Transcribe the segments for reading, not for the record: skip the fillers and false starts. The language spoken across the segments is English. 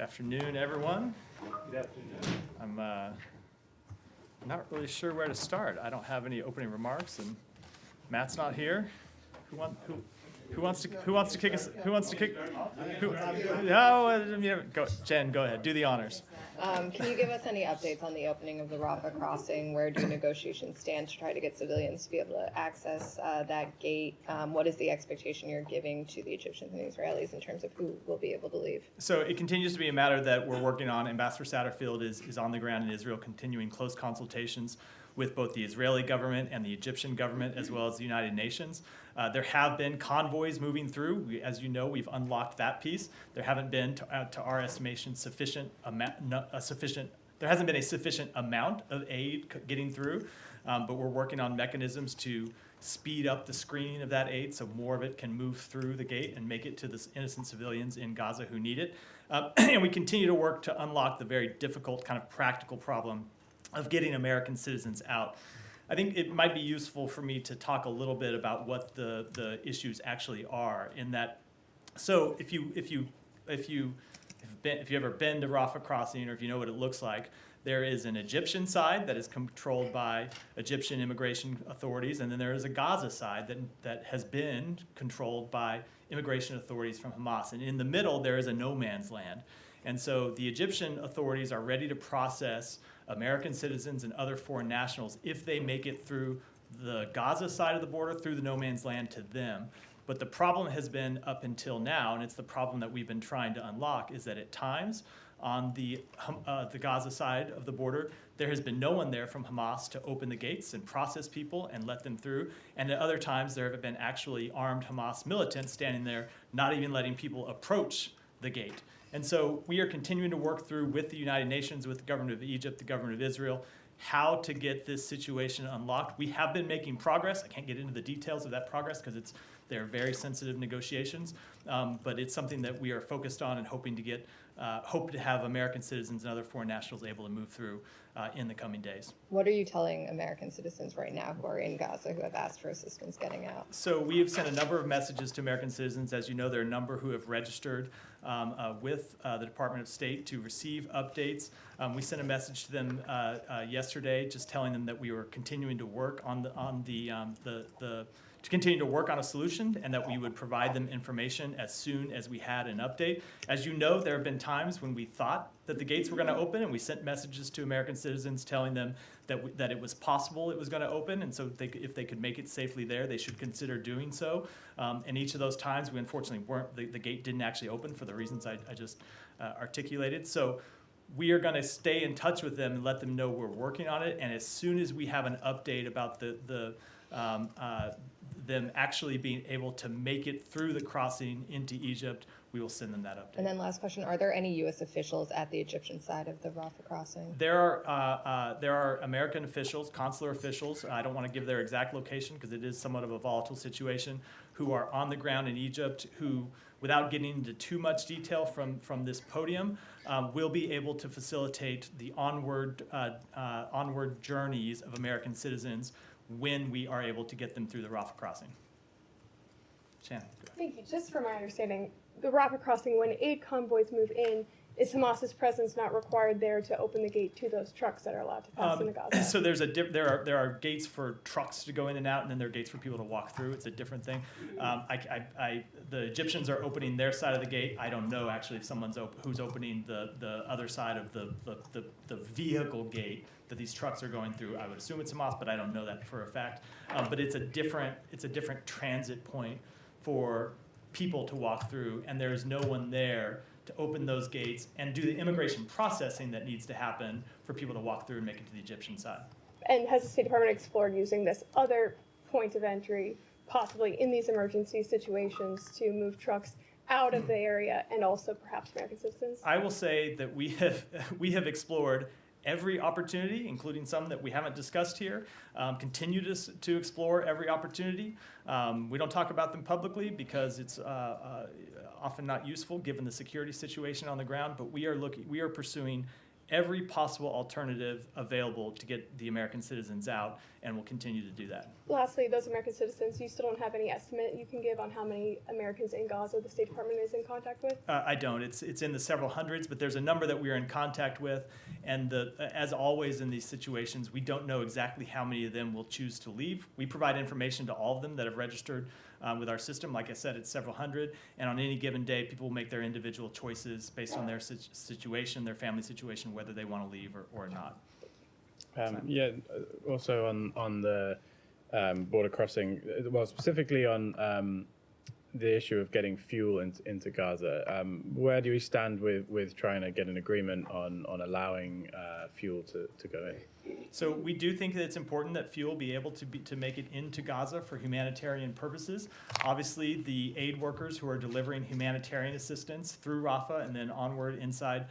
Afternoon, everyone. Good afternoon. I'm not really sure where to start. I don't have any opening remarks, and Matt's not here. Who wants to kick us? Who wants to kick? Go, Jen. Go ahead. Do the honors. Can you give us any updates on the opening of the Rafah crossing? Where do negotiations stand to try to get civilians to be able to access that gate? What is the expectation you're giving to the Egyptians and the Israelis in terms of who will be able to leave? So it continues to be a matter that we're working on. Ambassador Satterfield is on the ground in Israel, continuing close consultations with both the Israeli government and the Egyptian government, as well as the United Nations. There have been convoys moving through. As you know, we've unlocked that piece. There haven't been, to our estimation, there hasn't been a sufficient amount of aid getting through, but we're working on mechanisms to speed up the screening of that aid so more of it can move through the gate and make it to the innocent civilians in Gaza who need it. And we continue to work to unlock the very difficult kind of practical problem of getting American citizens out. I think it might be useful for me to talk a little bit about what the issues actually are in that. So if you've ever been to Rafah Crossing, or if you know what it looks like, there is an Egyptian side that is controlled by Egyptian immigration authorities, and then there is a Gaza side that has been controlled by immigration authorities from Hamas. And in the middle, there is a no man's land. And so the Egyptian authorities are ready to process American citizens and other foreign nationals if they make it through the Gaza side of the border, through the no man's land to them. But the problem has been up until now, and it's the problem that we've been trying to unlock, is that at times on the Gaza side of the border, there has been no one there from Hamas to open the gates and process people and let them through. And at other times, there have been actually armed Hamas militants standing there, not even letting people approach the gate. And so we are continuing to work through with the United Nations, with the government of Egypt, the government of Israel, how to get this situation unlocked. We have been making progress. I can't get into the details of that progress because they're very sensitive negotiations, but it's something that we are focused on and hoping to get, hope to have American citizens and other foreign nationals able to move through in the coming days. What are you telling American citizens right now who are in Gaza who have asked for assistance getting out? So we have sent a number of messages to American citizens. As you know, there are a number who have registered with the Department of State to receive updates. We sent a message to them yesterday, just telling them that we were continuing to work to continue to work on a solution, and that we would provide them information as soon as we had an update. As you know, there have been times when we thought that the gates were going to open, and we sent messages to American citizens telling them that it was possible it was going to open, and so if they could make it safely there, they should consider doing so. And each of those times, we unfortunately weren't. The gate didn't actually open for the reasons I just articulated. So we are going to stay in touch with them and let them know we're working on it. And as soon as we have an update about them actually being able to make it through the crossing into Egypt, we will send them that update. And then last question, are there any U.S. officials at the Egyptian side of the Rafah crossing? There are American officials, consular officials, I don't want to give their exact location because it is somewhat of a volatile situation, who are on the ground in Egypt, who, without getting into too much detail from this podium, will be able to facilitate the onward journeys of American citizens when we are able to get them through the Rafah crossing. Shannon. Thank you. Just from my understanding, the Rafah crossing, when aid convoys move in, is Hamas's presence not required there to open the gate to those trucks that are allowed to pass into Gaza? So there are gates for trucks to go in and out, and then there are gates for people to walk through. It's a different thing. The Egyptians are opening their side of the gate. I don't know actually if who's opening the other side of the vehicle gate that these trucks are going through. I would assume it's Hamas, but I don't know that for a fact. But it's a different transit point for people to walk through, and there is no one there to open those gates and do the immigration processing that needs to happen for people to walk through and make it to the Egyptian side. And has the State Department explored using this other point of entry, possibly in these emergency situations, to move trucks out of the area and also perhaps American citizens? I will say that we have explored every opportunity, including some that we haven't discussed here, continue to explore every opportunity. We don't talk about them publicly because it's often not useful given the security situation on the ground, but we are pursuing every possible alternative available to get the American citizens out, and will continue to do that. Lastly, those American citizens, you still don't have any estimate you can give on how many Americans in Gaza the State Department is in contact with? I don't. It's in the several hundreds, but there's a number that we are in contact with. And as always in these situations, we don't know exactly how many of them will choose to leave. We provide information to all of them that have registered with our system. Like I said, it's several hundred. And on any given day, people will make their individual choices based on their situation, their family situation, whether they want to leave or not. Also on the border crossing, well, specifically on the issue of getting fuel into Gaza, where do we stand with trying to get an agreement on allowing fuel to go in? So we do think that it's important that fuel be able to make it into Gaza for humanitarian purposes. Obviously, the aid workers who are delivering humanitarian assistance through Rafah and then onward inside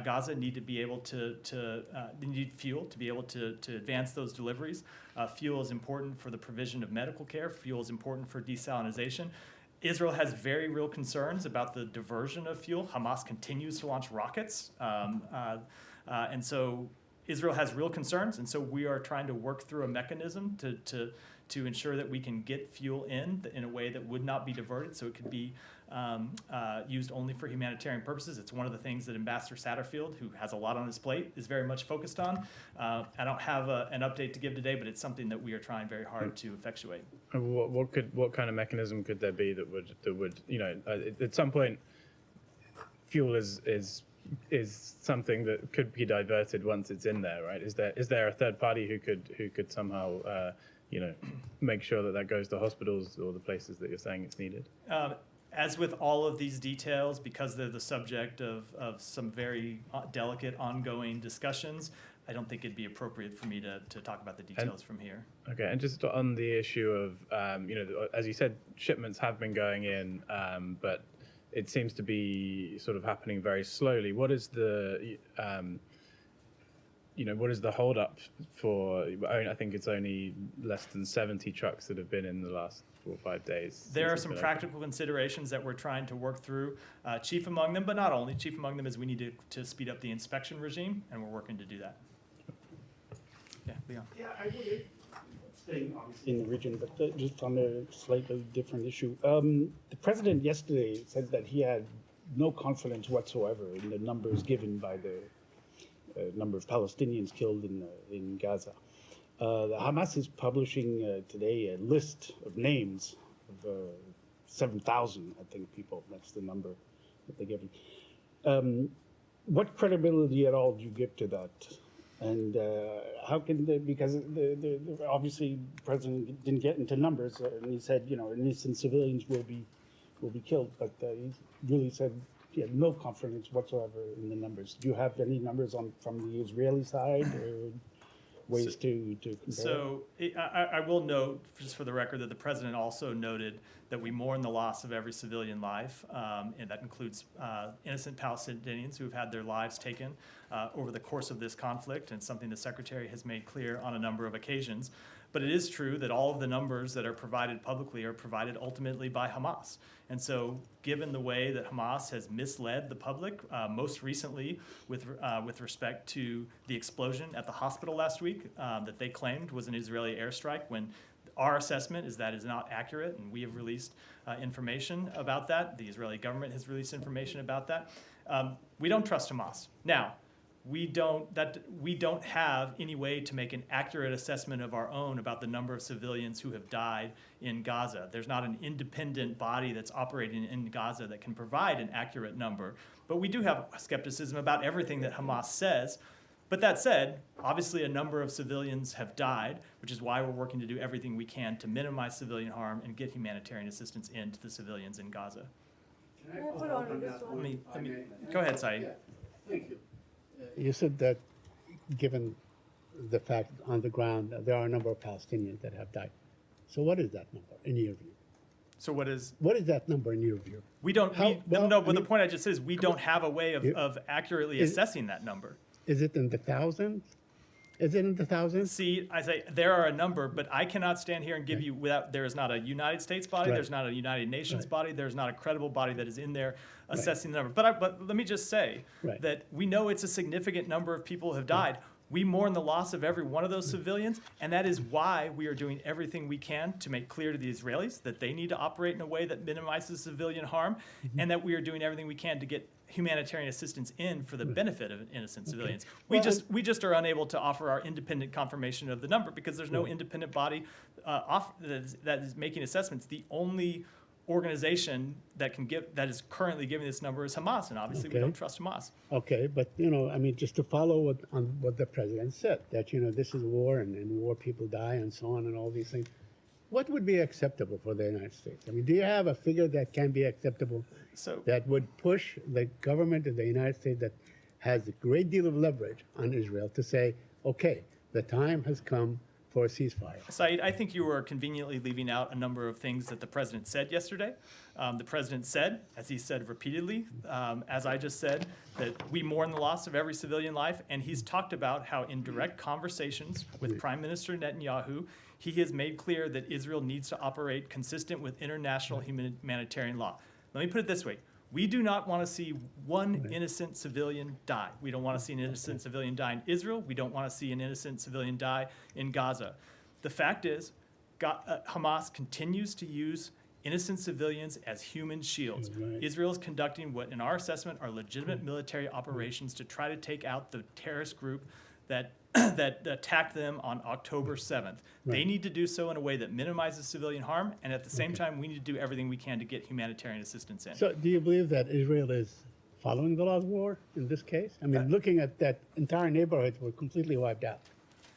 Gaza need to be able they need fuel to be able to advance those deliveries. Fuel is important for the provision of medical care. Fuel is important for desalinization. Israel has very real concerns about the diversion of fuel. Hamas continues to launch rockets. And so Israel has real concerns. And so we are trying to work through a mechanism to ensure that we can get fuel in a way that would not be diverted, so it could be used only for humanitarian purposes. It's one of the things that Ambassador Satterfield, who has a lot on his plate, is very much focused on. I don't have an update to give today, but it's something that we are trying very hard to effectuate. What kind of mechanism could there be that would at some point fuel is something that could be diverted once it's in there, right? Is there a third party who could somehow make sure that goes to hospitals or the places that you're saying it's needed? As with all of these details, because they're the subject of some very delicate ongoing discussions, I don't think it'd be appropriate for me to talk about the details from here. Okay, and just on the issue of, as you said, shipments have been going in, but it seems to be sort of happening very slowly. What is the what is the holdup for? I think it's only less than 70 trucks that have been in the last 4 or 5 days. There are some practical considerations that we're trying to work through. Chief among them, but not only. Chief among them is we need to speed up the inspection regime, and we're working to do that. Yeah, Leon. Yeah, I would staying obviously in the region, but just on a slightly different issue. The president yesterday said that he had no confidence whatsoever in the numbers given by the number of Palestinians killed in Gaza. The Hamas is publishing today a list of names of 7,000, I think, people. That's the number that they're giving. What credibility at all do you give to that? And how can they, because obviously the president didn't get into numbers, and he said, innocent civilians will be killed, but he really said he had no confidence whatsoever in the numbers. Do you have any numbers from the Israeli side, or ways to compare? So I will note, just for the record, that the president also noted that we mourn the loss of every civilian life, and that includes innocent Palestinians who have had their lives taken over the course of this conflict, and something the secretary has made clear on a number of occasions. But it is true that all of the numbers that are provided publicly are provided ultimately by Hamas. And so given the way that Hamas has misled the public, most recently with respect to the explosion at the hospital last week that they claimed was an Israeli airstrike, when our assessment is that is not accurate, and we have released information about that. The Israeli government has released information about that. We don't trust Hamas. Now, we don't have any way to make an accurate assessment of our own about the number of civilians who have died in Gaza. There's not an independent body that's operating in Gaza that can provide an accurate number. But we do have skepticism about everything that Hamas says. But that said, obviously a number of civilians have died, which is why we're working to do everything we can to minimize civilian harm and get humanitarian assistance into the civilians in Gaza. Can I follow up on that one? Let me go ahead, Saeed. Yeah, thank you. You said that given the fact on the ground that there are a number of Palestinians that have died. So what is that number in your view? So what is? What is that number in your view? We don't. The point I just said is we don't have a way of You- accurately assessing that number. Is it in the thousands? Is it in the thousands? See, I say there are a number, but I cannot stand here and give you without, there is not a United States body, Right. there's not a United Nations Right. body, there's not a credible body that is in there assessing the number. But let me just say Right. that we know it's a significant number of people have died. We mourn the loss of every one of those civilians, and that is why we are doing everything we can to make clear to the Israelis that they need to operate in a way that minimizes civilian harm, and that we are doing everything we can to get humanitarian assistance in for the benefit of innocent civilians. Well, We just are unable to offer our independent confirmation of the number because there's no independent body that is making assessments. The only organization that is currently giving this number is Hamas, and obviously we Okay. don't trust Hamas. Okay, but I mean, just to follow what the president said, that this is war and in war people die and so on and all these things. What would be acceptable for the United States? I mean, do you have a figure that can be acceptable So that would push the government of the United States that has a great deal of leverage on Israel to say, okay, the time has come for a ceasefire? Saeed, I think you were conveniently leaving out a number of things that the president said yesterday. The president said, as he said repeatedly, as I just said, that we mourn the loss of every civilian life, and he's talked about how in direct conversations with Prime Minister Netanyahu, he has made clear that Israel needs to operate consistent with international humanitarian law. Let me put it this way. We do not want to see one innocent civilian die. We don't want to see an innocent civilian die in Israel. We don't want to see an innocent civilian die in Gaza. The fact is, Hamas continues to use innocent civilians as human shields. Right. Israel is conducting what, in our assessment, are legitimate military operations to try to take out the terrorist group that that attacked them on October 7th. They Right. need to do so in a way that minimizes civilian harm, and at the same time, we need to do everything we can to get humanitarian assistance in. So do you believe that Israel is following the law of war in this case? I mean, looking at that entire neighborhoods were completely wiped out.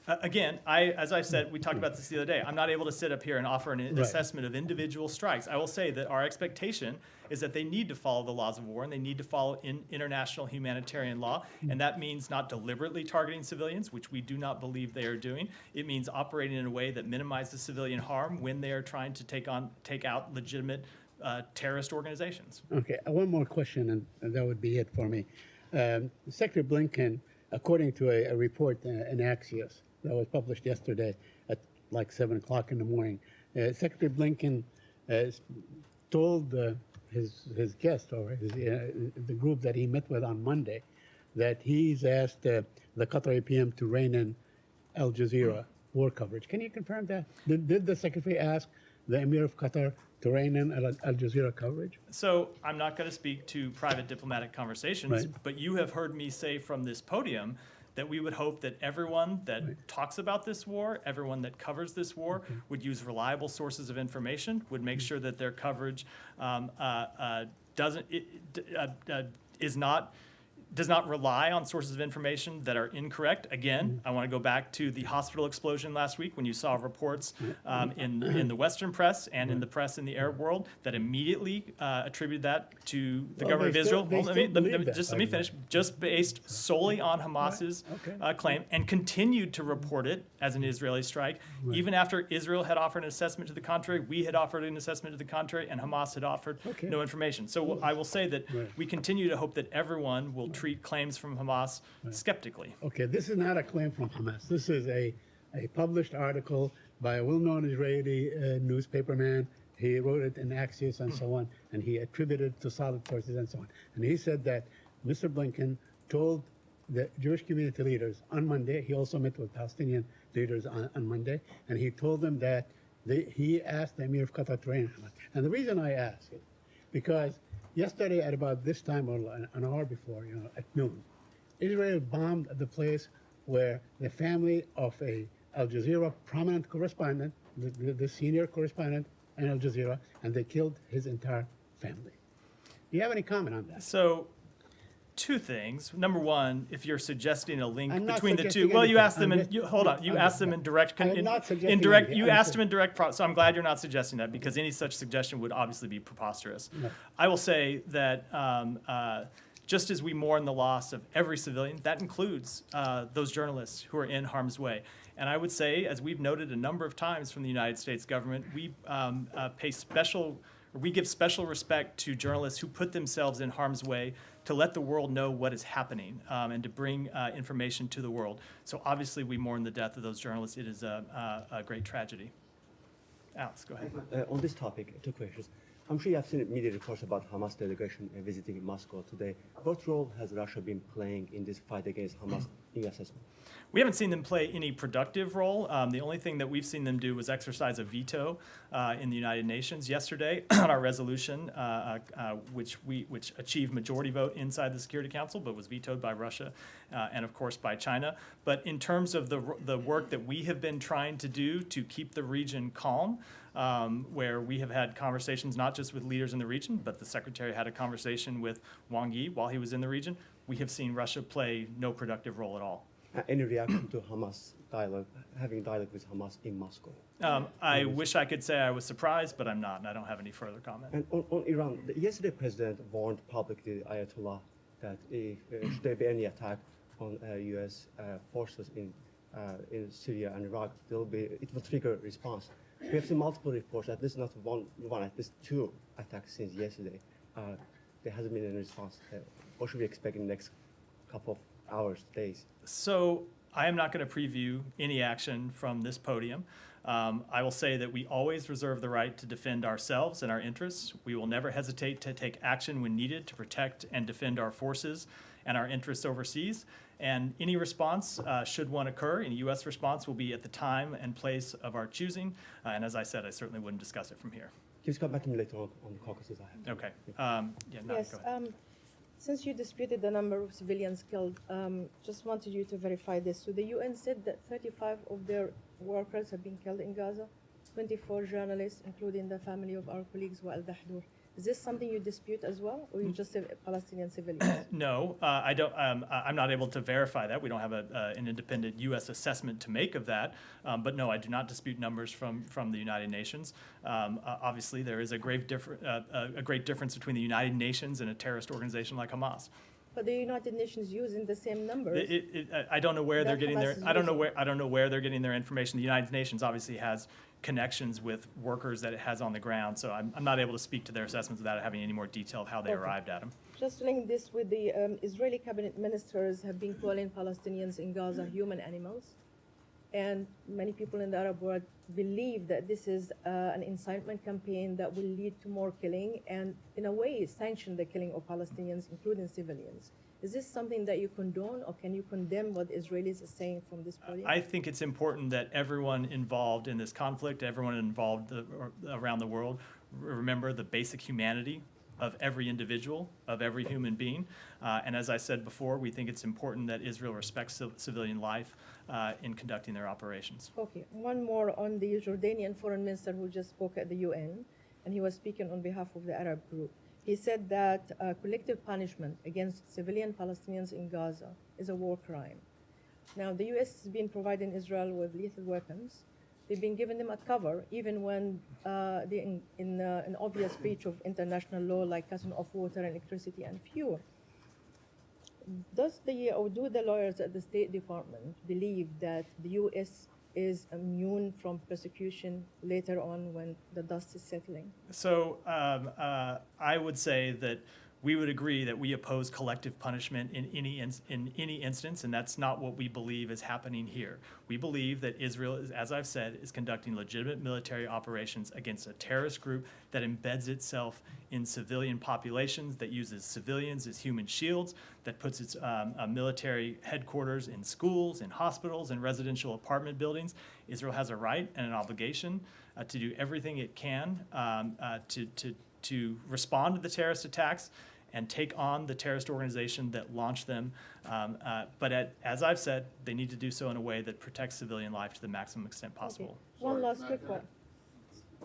Again, as I said, we talked about this the other day. I'm not able to sit up here and offer an assessment of individual strikes. I will say that our expectation is that they need to follow the laws of war and they need to follow international humanitarian law. And that means not deliberately targeting civilians, which we do not believe they are doing. It means operating in a way that minimizes civilian harm when they are trying to take out legitimate terrorist organizations. Okay, one more question, and that would be it for me. Secretary Blinken, according to a report in Axios that was published yesterday at like 7 o'clock in the morning, Secretary Blinken told his guest or the group that he met with on Monday that he's asked the Qatari PM to rein in Al Jazeera war coverage. Can you confirm that? Did the Secretary ask the Emir of Qatar to rein in Al Jazeera coverage? So I'm not going to speak to private diplomatic conversations, Right. but you have heard me say from this podium that we would hope that everyone that talks about this war, everyone that covers this war, would use reliable sources of information, would make sure that their coverage does not rely on sources of information that are incorrect. Again, I want to go back to the hospital explosion last week when you saw reports in the Western press and in the press in the Arab world that immediately attributed that to the Well, government they of Israel. still- they Well, still let me believe that, just by let me the way. finish. Just based solely on Hamas's Okay. claim, and continued to report it as an Israeli strike, even after Israel had offered an assessment to the contrary, we had offered an assessment to the contrary, and Hamas had offered Okay. no information. So I will say that Right. we continue to hope that everyone will treat claims from Hamas skeptically. Okay, this is not a claim from Hamas. This is a published article by a well-known Israeli newspaperman. He wrote it in Axios and so on, and he attributed it to solid sources and so on. And he said that Mr. Blinken told the Jewish community leaders on Monday, he also met with Palestinian leaders on Monday, and he told them that he asked the Emir of Qatar to rein Hamas. And the reason I ask it, because yesterday at about this time, or an hour before, at noon, Israel bombed the place where the family of a Al Jazeera prominent correspondent, the senior correspondent in Al Jazeera, and they killed his entire family. Do you have any comment on that? So, two things. Number one, if you're suggesting a link I'm not between the two, suggesting well, you anything. asked them, I'm in, just- you, hold on, you I'm asked just- them in direct, I am not suggesting indirect, anything. you I'm asked just- them in direct, so I'm glad you're not suggesting that, because any such suggestion would obviously be preposterous. No. I will say that just as we mourn the loss of every civilian, that includes those journalists who are in harm's way. And I would say, as we've noted a number of times from the United States government, we give special respect to journalists who put themselves in harm's way to let the world know what is happening and to bring information to the world. So obviously, we mourn the death of those journalists. It is a great tragedy. Alex, go ahead. On this topic, two questions. I'm sure you have seen media reports about Hamas delegation visiting Moscow today. What role has Russia been playing in this fight against Hamas in your assessment? We haven't seen them play any productive role. The only thing that we've seen them do was exercise a veto in the United Nations yesterday on our resolution, which achieved majority vote inside the Security Council, but was vetoed by Russia and, of course, by China. But in terms of the work that we have been trying to do to keep the region calm, where we have had conversations not just with leaders in the region, but the Secretary had a conversation with Wang Yi while he was in the region, we have seen Russia play no productive role at all. Any reaction to Hamas dialogue, having dialogue with Hamas in Moscow? I wish I could say I was surprised, but I'm not, and I don't have any further comment. And on Iran, yesterday President warned publicly Ayatollah that if should there be any attack on U.S. Forces in Syria and Iraq, it will trigger a response. We have seen multiple reports, at least not one, at least two attacks since yesterday. There hasn't been any response. What should we expect in the next couple of hours, days? So I am not going to preview any action from this podium. I will say that we always reserve the right to defend ourselves and our interests. We will never hesitate to take action when needed to protect and defend our forces and our interests overseas. And any response, should one occur, any U.S. response will be at the time and place of our choosing. And as I said, I certainly wouldn't discuss it from here. Please come back to me later on the Caucasus. Okay. No, Yes, go ahead. since you disputed the number of civilians killed, just wanted you to verify this. So the UN said that 35 of their workers have been killed in Gaza, 24 journalists, including the family of our colleagues, Wael Dahdour. Is this something you dispute as well, or you just say Palestinian civilians? No, I don't. I'm not able to verify that. We don't have an independent U.S. assessment to make of that. But no, I do not dispute numbers from the United Nations. Obviously, there is a great difference between the United Nations and a terrorist organization like Hamas. But the United Nations using the same numbers. I don't know where they're That getting their. Hamas is I don't know using. where they're getting their information. The United Nations obviously has connections with workers that it has on the ground, so I'm not able to speak to their assessments without having any more detail of how they Okay. arrived at them. Just link this with the Israeli cabinet ministers have been calling Palestinians in Gaza human animals. And many people in the Arab world believe that this is an incitement campaign that will lead to more killing and, in a way, sanction the killing of Palestinians, including civilians. Is this something that you condone, or can you condemn what the Israelis are saying from this podium? I think it's important that everyone involved in this conflict, everyone involved around the world, remember the basic humanity of every individual, of every human being. And as I said before, we think it's important that Israel respects civilian life in conducting their operations. Okay, one more on the Jordanian foreign minister who just spoke at the UN, and he was speaking on behalf of the Arab group. He said that collective punishment against civilian Palestinians in Gaza is a war crime. Now, the U.S. has been providing Israel with lethal weapons. They've been giving them a cover, even when they're in an obvious breach of international law, like cutting off water, electricity, and fuel. Do the lawyers at the State Department believe that the U.S. is immune from persecution later on when the dust is settling? So I would say that we would agree that we oppose collective punishment in any instance, and that's not what we believe is happening here. We believe that Israel, as I've said, is conducting legitimate military operations against a terrorist group that embeds itself in civilian populations, that uses civilians as human shields, that puts its military headquarters in schools, in hospitals, and residential apartment buildings. Israel has a right and an obligation to do everything it can to respond to the terrorist attacks and take on the terrorist organization that launched them. But as I've said, they need to do so in a way that protects civilian life to the maximum extent possible. Okay. One Sorry, last Matt, quick one.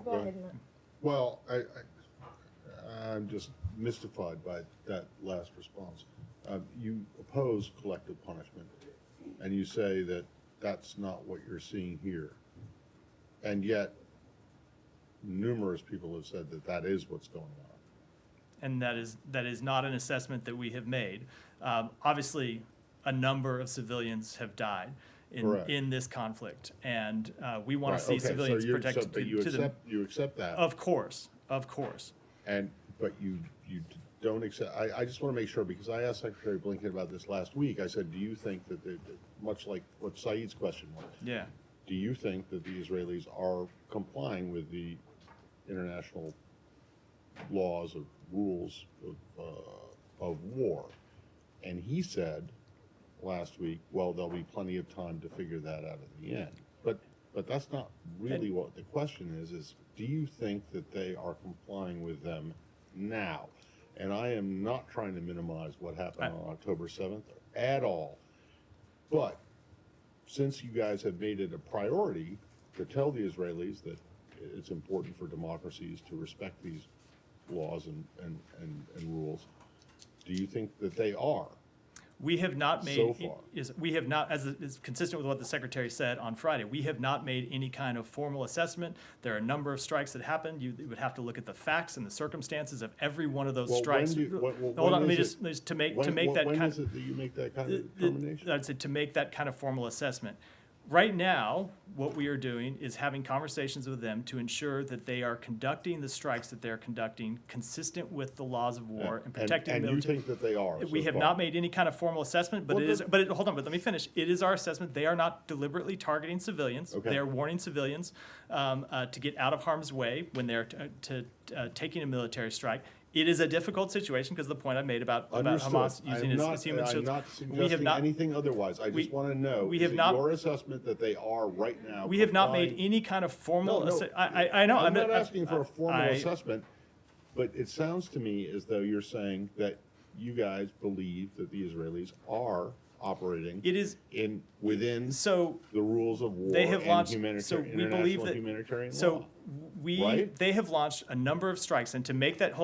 Go Go ahead, Matt. Well, I'm just mystified by that last response. You oppose collective punishment, and you say that that's not what you're seeing here. And yet, numerous people have said that that is what's going on. And that is not an assessment that we have made. Obviously, a number of civilians have died Correct. in this conflict, and we want Right, to see okay, civilians so protected but to them. you accept that. Of course. But you don't accept, I just want to make sure, because I asked Secretary Blinken about this last week. I said, do you think that, much like what Saeed's question was, Yeah. do you think that the Israelis are complying with the international laws of rules of war? And he said last week, well, there'll be plenty of time to figure that out at the end. But that's not really what the question is do you think that they are complying with them now? And I am not trying to minimize what happened on October 7th at all. But since you guys have made it a priority to tell the Israelis that it's important for democracies to respect these laws and rules, do you think that they are? We have not made, So far. we have not, as is consistent with what the Secretary said on Friday, we have not made any kind of formal assessment. There are a number of strikes that happened. You would have to look at the facts and the circumstances of every one of those Well, strikes. Hold on, let me just, to make that When kind is it that you make that kind of determination? I'd say to make that kind of formal assessment. Right now, what we are doing is having conversations with them to ensure that they are conducting the strikes that they're conducting consistent with the laws of war and protecting And you military. think that they are? We so have far? not made any kind of formal assessment, but Well, it is, then- hold on, but let me finish. It is our assessment. They are not deliberately targeting civilians. Okay. They are warning civilians to get out of harm's way when they're taking a military strike. It is a difficult situation because the point I made about Understood. Hamas using I'm its human not shields. suggesting anything otherwise. I we- just want to know, we is have it not- your assessment that they are right now? We have not made complying? any kind of formal. No, I know. I'm not asking for a formal I- assessment, but it sounds to me as though you're saying that you guys believe that the Israelis are operating It is within so. the rules of war They have and launched. So we believe international that. humanitarian So law. we Right? they have launched a number of strikes, and to make that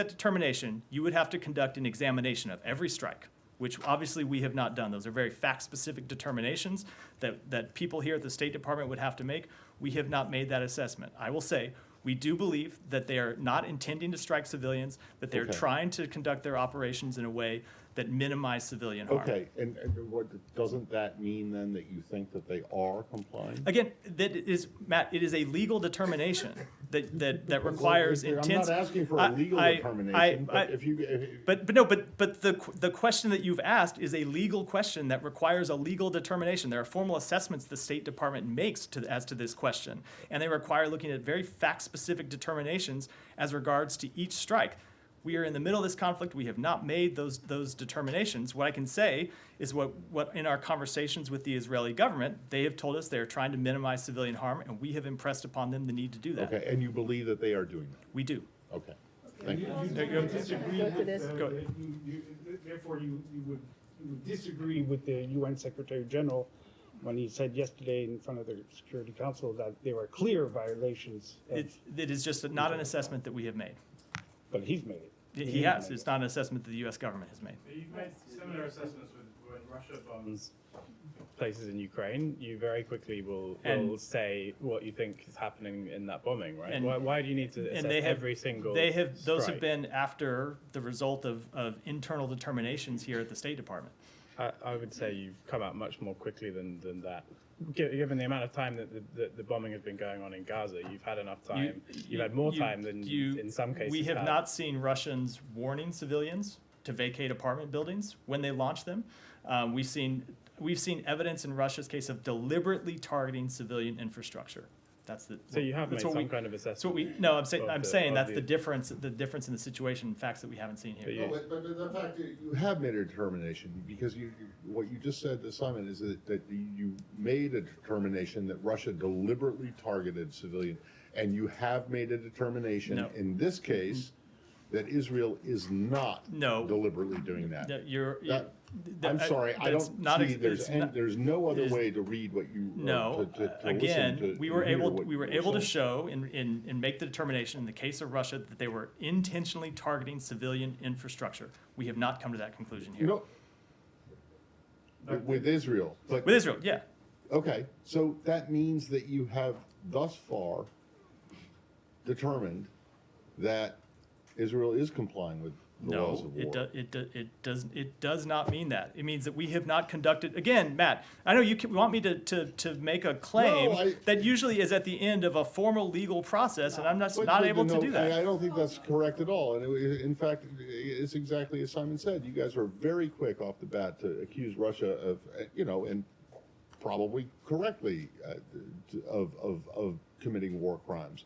determination, you would have to conduct an examination of every strike, which obviously we have not done. Those are very fact-specific determinations that people here at the State Department would have to make. We have not made that assessment. I will say, we do believe that they are not intending to strike civilians, that they're Okay. trying to conduct their operations in a way that minimize civilian harm. Okay, and what, doesn't that mean then that you think that they are complying? Again, that is, Matt, it is a legal determination that requires intense. I'm not asking for a legal determination, but if you, But the question that you've asked is a legal question that requires a legal determination. There are formal assessments the State Department makes as to this question, and they require looking at very fact-specific determinations as regards to each strike. We are in the middle of this conflict. We have not made those determinations. What I can say is what in our conversations with the Israeli government, they have told us they are trying to minimize civilian harm, and we have impressed upon them the need to do that. okay, and you believe that they are doing that? We do. Okay, thank you. Go to this. Go ahead. Therefore, you would disagree with the UN Secretary General when he said yesterday in front of the Security Council that there were clear violations of, It is just not an assessment that we have made. but he's made it. He has. It's not an assessment that the U.S. government has made. You've made similar assessments when Russia bombs places in Ukraine. You very quickly will And- say what you think is happening in that bombing, right? And- Why do you need to assess And they have every single those have strike? been after the result of internal determinations here at the State Department. I would say you've come out much more quickly than that. Given the amount of time that the bombing has been going on in Gaza, you've had enough time. You've had more time than in some cases. We have not seen Russians warning civilians to vacate apartment buildings when they launch them. We've seen evidence in Russia's case of deliberately targeting civilian infrastructure. That's the. So you have made that's what some we- kind of That's what assessment. we. No, I'm saying. of I'm the- saying of that's the- the difference. The difference in the situation and facts that we haven't seen here. But you- But the fact that you have made a determination, because what you just said to Simon is that you made a determination that Russia deliberately targeted civilian, and you have made a determination No. in this case that Israel is not No. deliberately doing that. I'm sorry, I that's don't not see, ex- it's not- there's no other is- way to read what you, No, to listen again, to- we to were hear able, what we were you're able to saying. show and make the determination in the case of Russia that they were intentionally targeting civilian infrastructure. We have not come to that conclusion here. No. With Israel, but. With Israel, yeah. Okay, so that means that you have thus far determined that Israel is complying the laws No, of it war. it does not mean that. It means that we have not conducted, again, Matt, I know you want me to make a claim No, that usually is at the end of a formal legal process, and I'm not But able to no, do that. I don't think that's correct at all. And in fact, it's exactly as Simon said. You guys were very quick off the bat to accuse Russia of, and probably correctly, of committing war crimes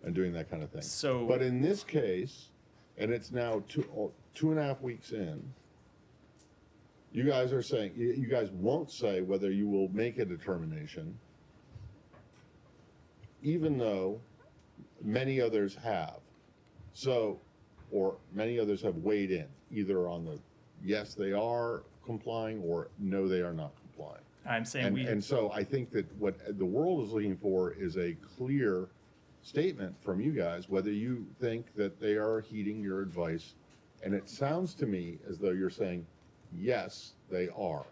and doing that kind of thing. So- but in this case, and it's now 2.5 weeks in, you guys are saying, you guys won't say whether you will make a determination, even though many others have. So, or many others have weighed in, either on the yes, they are complying, or no, they are not complying. I'm saying And so I think that what the world is looking for is a clear statement from you guys, whether you think that they are heeding your advice. And it sounds to me as though you're saying, yes, they are.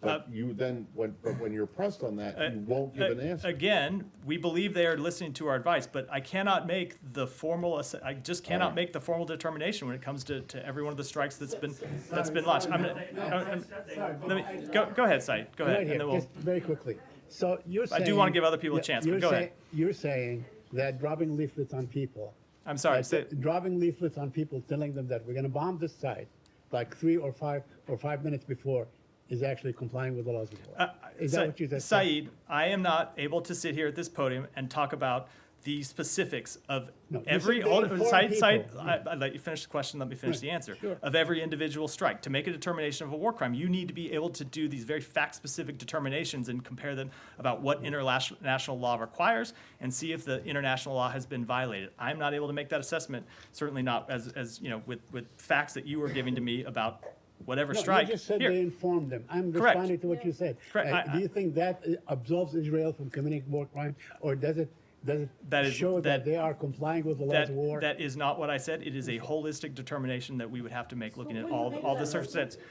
But you then, when you're pressed on that, you won't give an answer. Again, we believe they are listening to our advice, but I cannot make the formal, I just cannot make the formal determination when it comes to every one of the strikes that's been launched. Let me, go ahead, Said, go ahead. Right And here, then we'll, just very quickly. So you're I saying. do want to give other people a chance, but you're go say- ahead. You're saying that dropping leaflets on people. I'm sorry, say, Dropping leaflets on people, telling them that we're going to bomb this site, like 3 or 5 minutes before, is actually complying with the laws of war. Is that what you said? Saeed, I am not able to sit here at this podium and talk about the specifics of No, you every, said they inform Saeed, people. I'd let you finish the question, let me finish the answer. sure. Of every individual strike. To make a determination of a war crime, you need to be able to do these very fact-specific determinations and compare them about what international law requires and see if the international law has been violated. I'm not able to make that assessment, certainly not as with facts that you were giving to me about whatever No, strike. you just said Here. they informed them. I'm Correct. responding to what you said. Correct. Do you think that absolves Israel from committing war crime, or does it That is- show that that- they are complying with the laws of war? That is not what I said. It is a holistic determination that we would have to make looking at all the circumstances.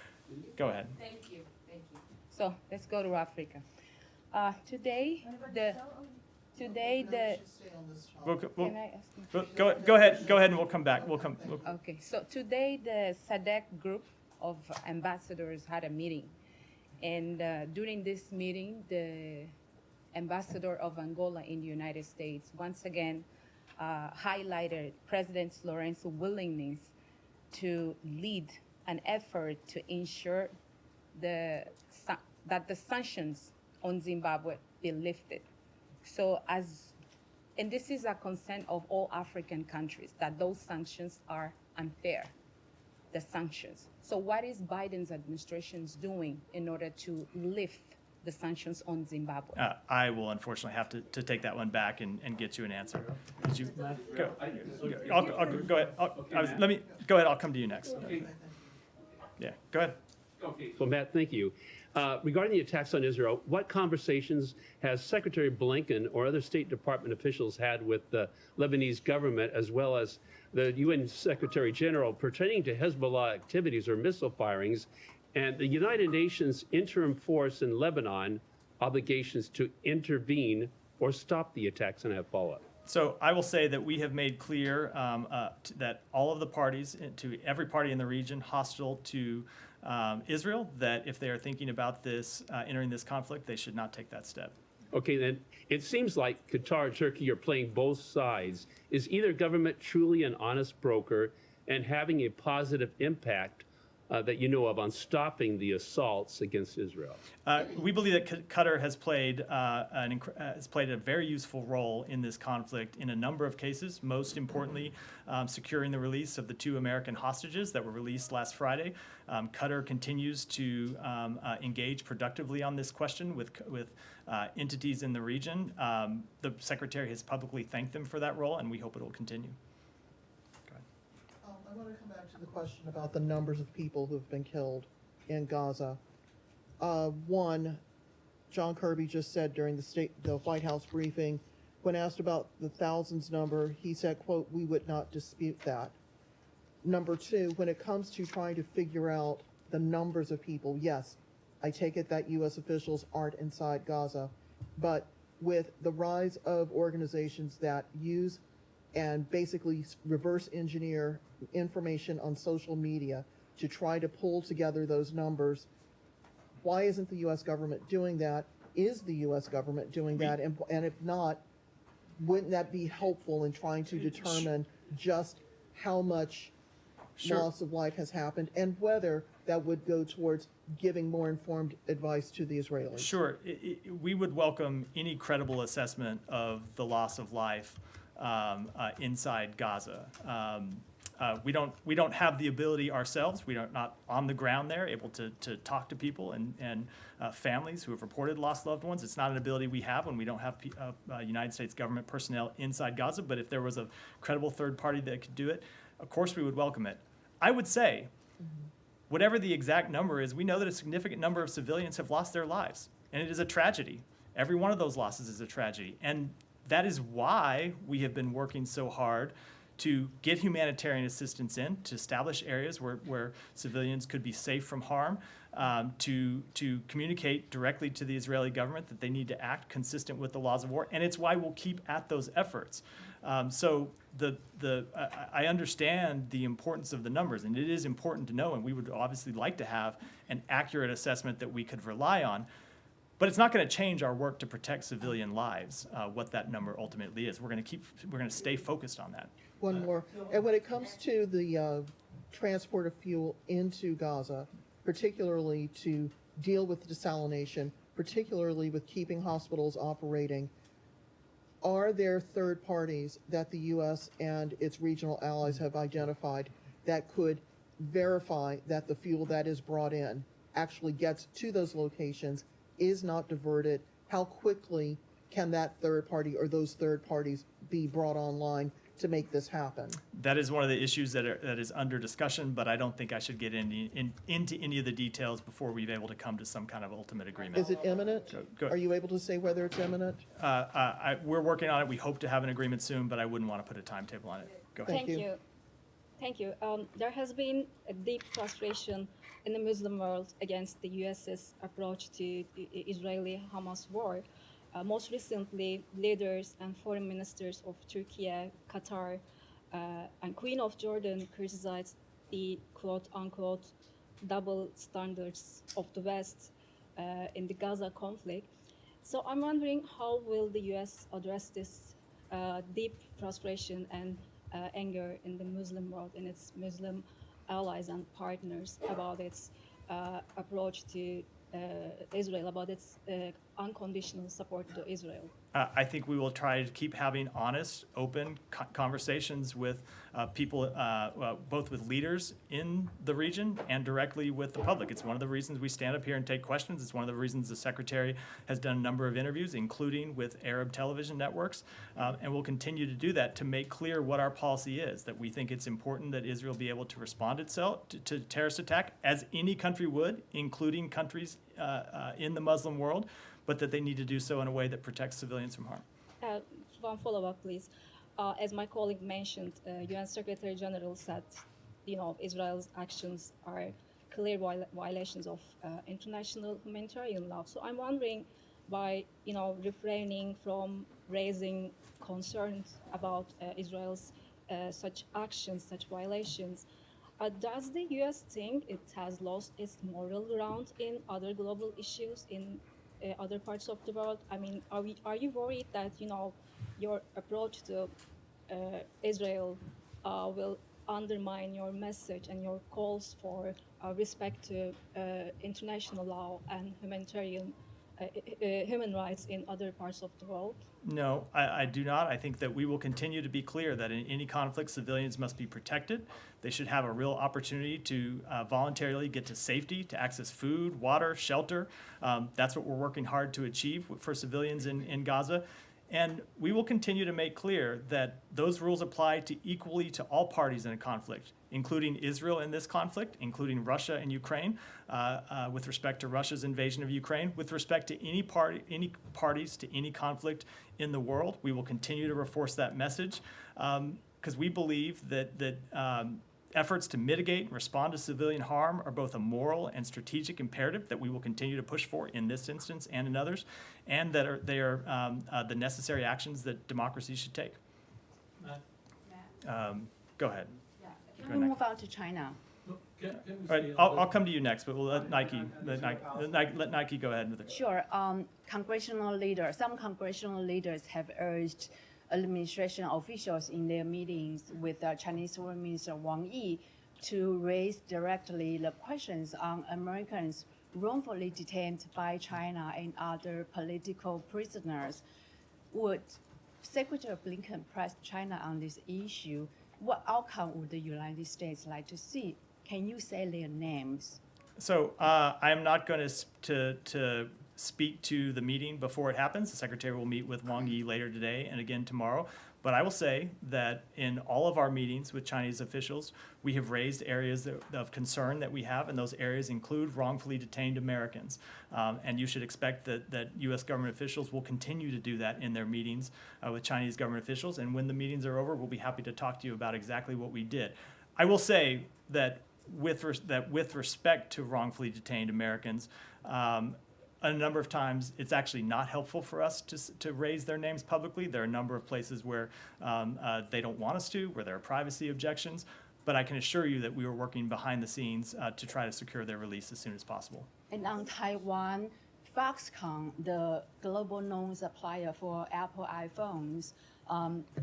Go ahead. Thank you. So let's go to Africa. Today, We'll- we'll- can I ask you? Go ahead, and we'll come back. Okay, so today the SADC group of ambassadors had a meeting. And during this meeting, the ambassador of Angola in the United States once again highlighted President Lourenço's willingness to lead an effort to ensure that the sanctions on Zimbabwe be lifted. So and this is a concern of all African countries, that those sanctions are unfair, the sanctions. So what is Biden's administration doing in order to lift the sanctions on Zimbabwe? I will unfortunately have to take that one back and get you an answer. Did you, go ahead. Let me, go ahead, I'll come to you next. Yeah, go ahead. Okay, so Matt, thank you. Regarding the attacks on Israel, what conversations has Secretary Blinken or other State Department officials had with the Lebanese government, as well as the UN Secretary General, pertaining to Hezbollah activities or missile firings, and the United Nations interim force in Lebanon obligations to intervene or stop the attacks and have follow-up? So I will say that we have made clear that all of the parties, to every party in the region hostile to Israel, that if they are thinking about this, entering this conflict, they should not take that step. Okay, then it seems like Qatar and Turkey are playing both sides. Is either government truly an honest broker and having a positive impact that you know of on stopping the assaults against Israel? We believe that Qatar has played a very useful role in this conflict in a number of cases, most importantly, securing the release of the 2 American hostages that were released last Friday. Qatar continues to engage productively on this question with entities in the region. The Secretary has publicly thanked them for that role, and we hope it will continue. I want to come back to the question about the numbers of people who have been killed in Gaza. One, John Kirby just said during the White House briefing, when asked about the thousands number, he said, quote, "We would not dispute that." Number two, when it comes to trying to figure out the numbers of people, yes, I take it that U.S. officials aren't inside Gaza, but with the rise of organizations that use and basically reverse engineer information on social media to try to pull together those numbers. Why isn't the U.S. government doing that? Is the U.S. government doing that? And if not, wouldn't that be helpful in trying to determine just how much Sure. loss of life has happened and whether that would go towards giving more informed advice to the Israelis? Sure. We would welcome any credible assessment of the loss of life inside Gaza. We don't have the ability ourselves. We are not on the ground there, able to talk to people and families who have reported lost loved ones. It's not an ability we have when we don't have United States government personnel inside Gaza. But if there was a credible third party that could do it, of course we would welcome it. I would say, whatever the exact number is, we know that a significant number of civilians have lost their lives, and it is a tragedy. Every one of those losses is a tragedy, and that is why we have been working so hard to get humanitarian assistance in, to establish areas where civilians could be safe from harm, to communicate directly to the Israeli government that they need to act consistent with the laws of war, and it's why we'll keep at those efforts. So I understand the importance of the numbers, and it is important to know, and we would obviously like to have an accurate assessment that we could rely on. But it's not going to change our work to protect civilian lives, what that number ultimately is. We're going to stay focused on that. One more. And when it comes to the transport of fuel into Gaza, particularly to deal with desalination, particularly with keeping hospitals operating, are there third parties that the U.S. and its regional allies have identified that could verify that the fuel that is brought in actually gets to those locations, is not diverted? How quickly can that third party or those third parties be brought online to make this happen? That is one of the issues that is under discussion, but I don't think I should get into any of the details before we've able to come to some kind of ultimate agreement. Is it imminent? Go Are you able to say whether it's imminent? We're working on it. We hope to have an agreement soon, but I wouldn't want to put a timetable on it. Go ahead. Thank you. Thank you. There has been a deep frustration in the Muslim world against the U.S.'s approach to the Israeli-Hamas war. Most recently, leaders and foreign ministers of Turkey, Qatar, and Queen of Jordan criticized the quote-unquote double standards of the West in the Gaza conflict. So I'm wondering, how will the U.S. address this deep frustration and anger in the Muslim world and its Muslim allies and partners about its approach to Israel, about its unconditional support to Israel? I think we will try to keep having honest, open conversations with people, both with leaders in the region and directly with the public. It's one of the reasons we stand up here and take questions. It's one of the reasons the Secretary has done a number of interviews, including with Arab television networks, and we'll continue to do that to make clear what our policy is, that we think it's important that Israel be able to respond itself to terrorist attack, as any country would, including countries in the Muslim world, but that they need to do so in a way that protects civilians from harm. One follow-up, please. As my colleague mentioned, UN Secretary General said, Israel's actions are clear violations of international humanitarian law. So I'm wondering, by refraining from raising concerns about Israel's such actions, such violations, does the U.S. think it has lost its moral ground in other global issues, in other parts of the world? I mean, are you worried that your approach to Israel will undermine your message and your calls for respect to international law and human rights in other parts of the world? No, I do not. I think that we will continue to be clear that in any conflict, civilians must be protected. They should have a real opportunity to voluntarily get to safety, to access food, water, shelter. That's what we're working hard to achieve for civilians in Gaza. And we will continue to make clear that those rules apply equally to all parties in a conflict, including Israel in this conflict, including Russia and Ukraine, with respect to Russia's invasion of Ukraine, with respect to any parties to any conflict in the world. We will continue to reinforce that message because we believe that efforts to mitigate and respond to civilian harm are both a moral and strategic imperative that we will continue to push for in this instance and in others, and that they are the necessary actions that democracy should take. Go ahead. Go ahead, move on to China. All right, I'll come to you next, but we'll let Nike go ahead with it. Sure. Some congressional leaders have urged administration officials in their meetings with Chinese Foreign Minister Wang Yi to raise directly the questions on Americans wrongfully detained by China and other political prisoners. Would Secretary Blinken press China on this issue? What outcome would the United States like to see? Can you say their names? So I am not going to speak to the meeting before it happens. The Secretary will meet with Wang Yi later today and again tomorrow. But I will say that in all of our meetings with Chinese officials, we have raised areas of concern that we have, and those areas include wrongfully detained Americans. And you should expect that U.S. government officials will continue to do that in their meetings with Chinese government officials. And when the meetings are over, we'll be happy to talk to you about exactly what we did. I will say that with respect to wrongfully detained Americans, a number of times it's actually not helpful for us to raise their names publicly. There are a number of places where they don't want us to, where there are privacy objections. But I can assure you that we are working behind the scenes to try to secure their release as soon as possible. And on Taiwan, Foxconn, the global known supplier for Apple iPhones,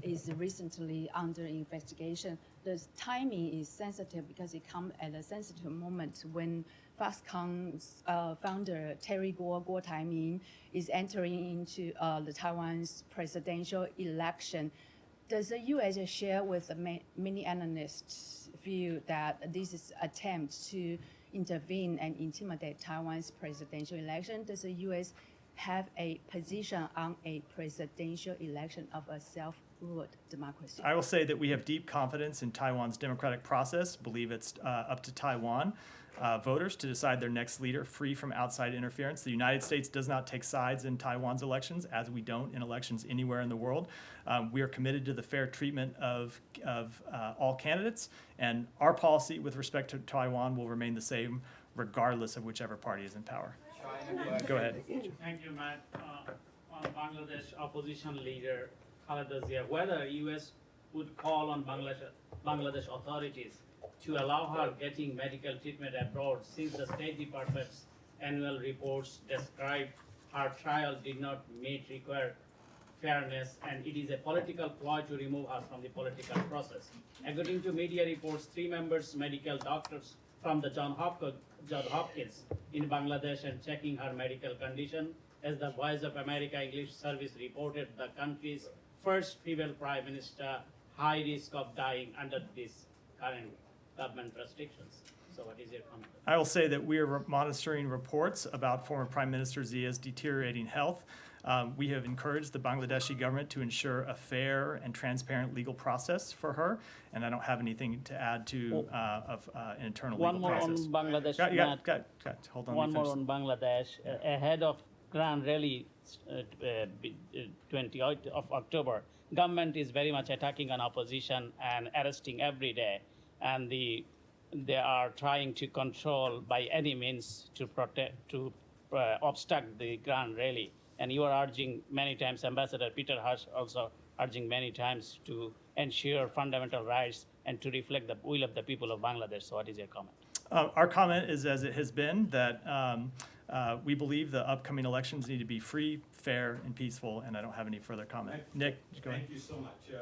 is recently under investigation. The timing is sensitive because it comes at a sensitive moment when Foxconn's founder, Terry Guo Taiming, is entering into the Taiwan's presidential election. Does the U.S. share with many analysts' view that this is an attempt to intervene and intimidate Taiwan's presidential election? Does the U.S. have a position on a presidential election of a self-ruled democracy? I will say that we have deep confidence in Taiwan's democratic process, believe it's up to Taiwan voters to decide their next leader free from outside interference. The United States does not take sides in Taiwan's elections, as we don't in elections anywhere in the world. We are committed to the fair treatment of all candidates, and our policy with respect to Taiwan will remain the same regardless of whichever party is in power. Go ahead. Thank you, Matt. On Bangladesh opposition leader Khaleda Zia, whether U.S. would call on Bangladesh authorities to allow her getting medical treatment abroad, since the State Department's annual reports describe her trial did not meet required fairness, and it is a political ploy to remove her from the political process. According to media reports, 3 members, medical doctors from the Johns Hopkins in Bangladesh and checking her medical condition. As the Voice of America English service reported, the country's first female prime minister, high risk of dying under these current government restrictions. So what is your comment? I will say that we are monitoring reports about former Prime Minister Zia's deteriorating health. We have encouraged the Bangladeshi government to ensure a fair and transparent legal process for her, and I don't have anything to add to an internal legal process. One more on Bangladesh. Hold on. One more on Bangladesh. Ahead of Grand Rally 28th of October, government is very much attacking on opposition and arresting every day, and they are trying to control by any means to obstruct the Grand Rally. And you are urging many times, Ambassador Peter Hush also urging many times to ensure fundamental rights and to reflect the will of the people of Bangladesh. So what is your comment? Our comment is, as it has been, that we believe the upcoming elections need to be free, fair, and peaceful, and I don't have any further comment. Nick, go ahead. Thank you so much.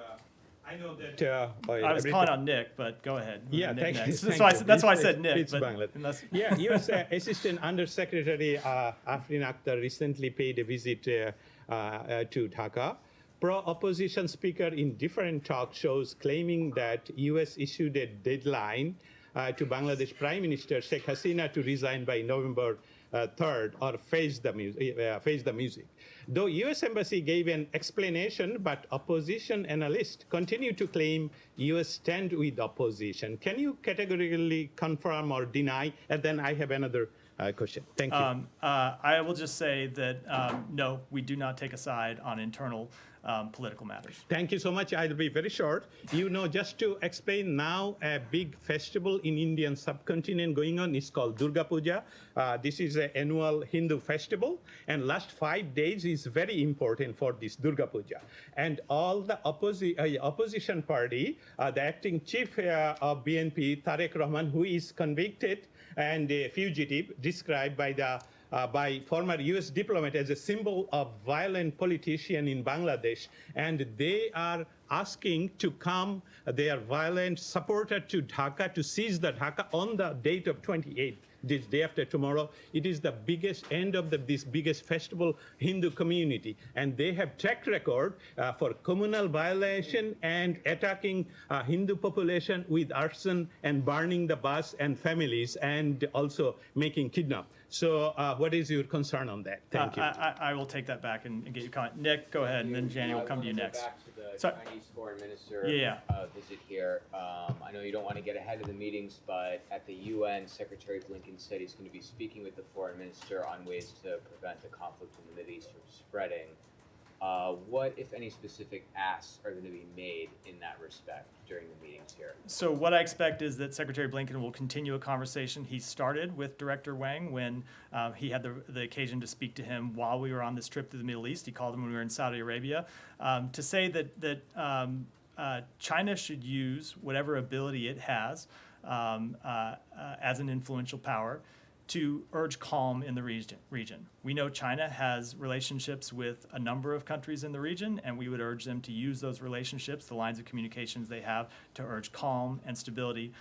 I know that... I was calling on Nick, but go ahead. Yeah, Nick thank you. That's why I said Nick. It's Bangladesh. Yeah, U.S. Assistant Undersecretary Afrin Akhtar recently paid a visit to Dhaka. Pro-opposition speaker in different talk shows claiming that U.S. issued a deadline to Bangladesh Prime Minister Sheikh Hasina to resign by November 3rd or face the music. Though U.S. Embassy gave an explanation, but opposition analysts continue to claim U.S. stand with opposition. Can you categorically confirm or deny? And then I have another question. Thank you. I will just say that, no, we do not take a side on internal political matters. Thank you so much. I'll be very short. You know, just to explain now, a big festival in Indian subcontinent going on is called Durga Puja. This is an annual Hindu festival, and last 5 days is very important for this Durga Puja. And all the opposition party, the acting chief of BNP, Tariq Rahman, who is convicted and a fugitive, described by former US diplomat as a symbol of violent politician in Bangladesh. And they are asking to come, their violent supporter to Dhaka, to seize the Dhaka on the date of 28th. This day after tomorrow. It is the biggest end of this biggest festival Hindu community, and they have track record for communal violation and attacking Hindu population with arson and burning the bus and families, and also making kidnap. So what is your concern on that? Thank you. I will take that back and get your comment. Nick, go ahead, and then Jani will come to you next. Back to the Sorry. Chinese foreign minister visit here. I know you don't want to get ahead of the meetings, but at the UN, Secretary Blinken said he's going to be speaking with the foreign minister on ways to prevent the conflict in the Middle East from spreading. What, if any, specific asks are going to be made in that respect during the meetings here? So what I expect is that Secretary Blinken will continue a conversation he started with Director Wang when he had the occasion to speak to him while we were on this trip to the Middle East. He called him when we were in Saudi Arabia to say that China should use whatever ability it has as an influential power to urge calm in the region. We know China has relationships with a number of countries in the region, and we would urge them to use those relationships, the lines of communications they have, to urge calm and stability.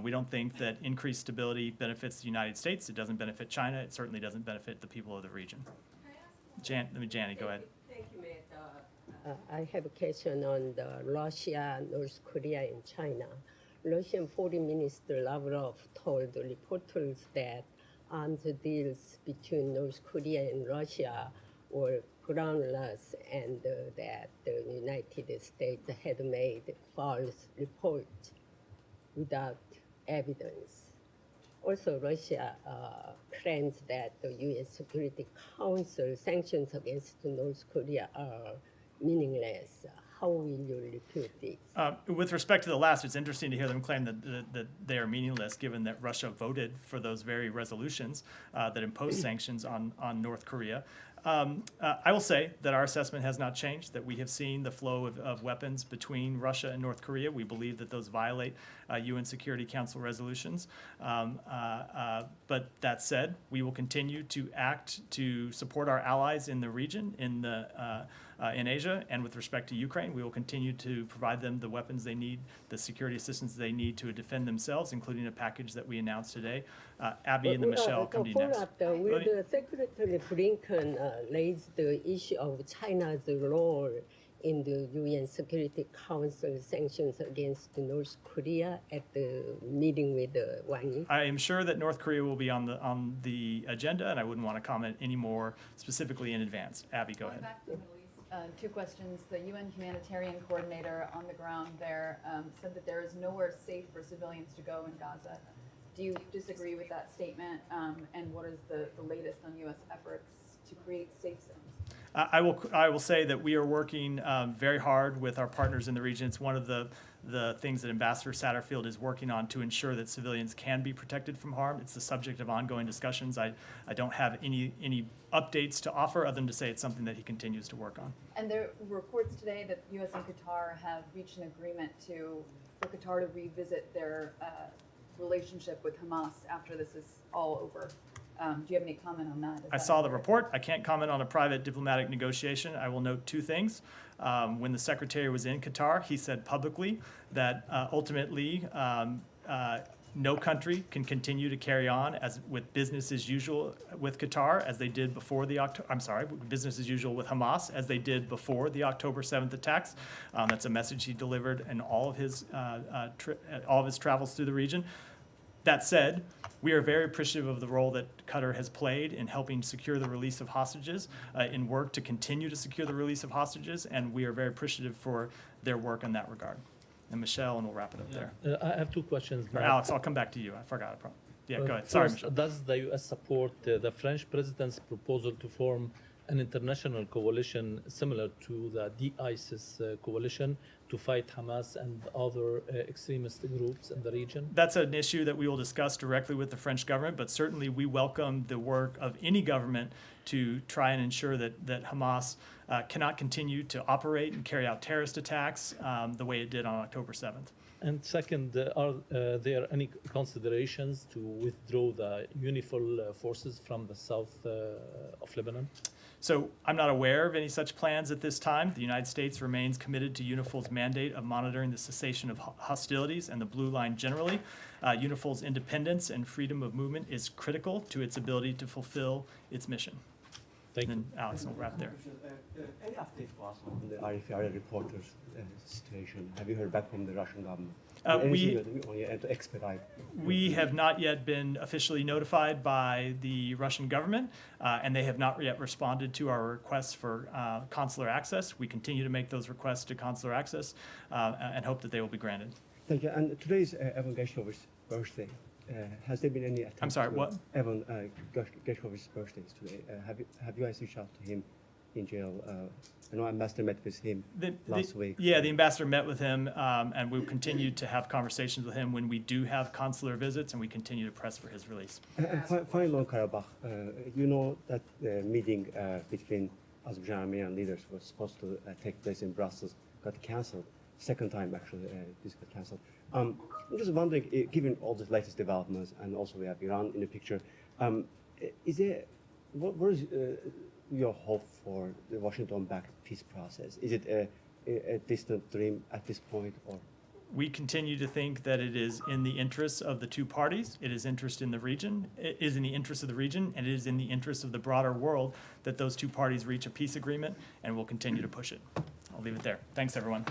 We don't think that increased stability benefits the United States. It doesn't benefit China. It certainly doesn't benefit the people of the region. Jani, go ahead. Thank you, Matt. I have a question on the Russia, North Korea, and China. Russian Foreign Minister Lavrov told reporters that arms deals between North Korea and Russia were groundless, and that the United States had made false reports without evidence. Also, Russia claims that the UN Security Council sanctions against North Korea are meaningless. How will you refute this? With respect to the last, it's interesting to hear them claim that they are meaningless, given that Russia voted for those very resolutions that impose sanctions on North Korea. I will say that our assessment has not changed, that we have seen the flow of weapons between Russia and North Korea. We believe that those violate UN Security Council resolutions. But that said, we will continue to act to support our allies in the region, in Asia, and with respect to Ukraine, we will continue to provide them the weapons they need, the security assistance they need to defend themselves, including a package that we announced today. Abby and then Michelle, I'll come to you next. Will the Secretary Blinken raise the issue of China's role in the UN Security Council sanctions against North Korea at the meeting with Wang Yi? I am sure that North Korea will be on the agenda, and I wouldn't want to comment any more specifically in advance. Abby, go ahead. Back to the Middle East. Two questions. The UN humanitarian coordinator on the ground there said that there is nowhere safe for civilians to go in Gaza. Do you disagree with that statement? And what is the latest on U.S. efforts to create safe zones? I will say that we are working very hard with our partners in the region. It's one of the things that Ambassador Satterfield is working on to ensure that civilians can be protected from harm. It's the subject of ongoing discussions. I don't have any updates to offer other than to say it's something that he continues to work on. And there were reports today that U.S. and Qatar have reached an agreement for Qatar to revisit their relationship with Hamas after this is all over. Do you have any comment on that? I saw the report. I can't comment on a private diplomatic negotiation. I will note two things. When the secretary was in Qatar, he said publicly that ultimately no country can continue to carry on with business as usual with Qatar as they did before business as usual with Hamas as they did before the October 7th attacks. That's a message he delivered in all of his travels through the region. That said, we are very appreciative of the role that Qatar has played in helping secure the release of hostages, in work to continue to secure the release of hostages, and we are very appreciative for their work in that regard. And Michelle, and we'll wrap it up there. I have two questions. Or Alex, I'll come back to you. I forgot. Yeah, go ahead. Sorry, First, Michel. does the U.S. support the French president's proposal to form an international coalition similar to the de-ISIS coalition to fight Hamas and other extremist groups in the region? That's an issue that we will discuss directly with the French government, but certainly we welcome the work of any government to try and ensure that Hamas cannot continue to operate and carry out terrorist attacks the way it did on October 7th. And second, are there any considerations to withdraw the UNIFIL forces from the south of Lebanon? So I'm not aware of any such plans at this time. The United States remains committed to UNIFIL's mandate of monitoring the cessation of hostilities and the Blue Line generally. UNIFIL's independence and freedom of movement is critical to its ability to fulfill its mission. Thank you. And then Alex will wrap there. Any update for us on the RFI reporters situation? Have you heard back from the Russian government? To expedite. We have not yet been officially notified by the Russian government, and they have not yet responded to our requests for consular access. We continue to make those requests to consular access and hope that they will be granted. Thank you. And today is Evan Gershover's birthday. Has there been any attempt? I'm sorry, what? Evan Gershover's birthday is today. Have you guys reached out to him in jail? I know Ambassador met with him last week. Yeah, the ambassador met with him, and we've continued to have conversations with him when we do have consular visits, and we continue to press for his release. And finally on Karabakh, you know that the meeting between Azerbaijan and Armenian leaders was supposed to take place in Brussels, got cancelled. Second time, actually, this got cancelled. I'm just wondering, given all the latest developments, and also we have Iran in the picture, is there, what is your hope for the Washington-backed peace process? Is it a distant dream at this point, or? We continue to think that it is in the interests of the two parties. It is interest in the region. It is in the interest of the region, and it is in the interest of the broader world that those two parties reach a peace agreement, and we'll continue to push it. I'll leave it there. Thanks, everyone.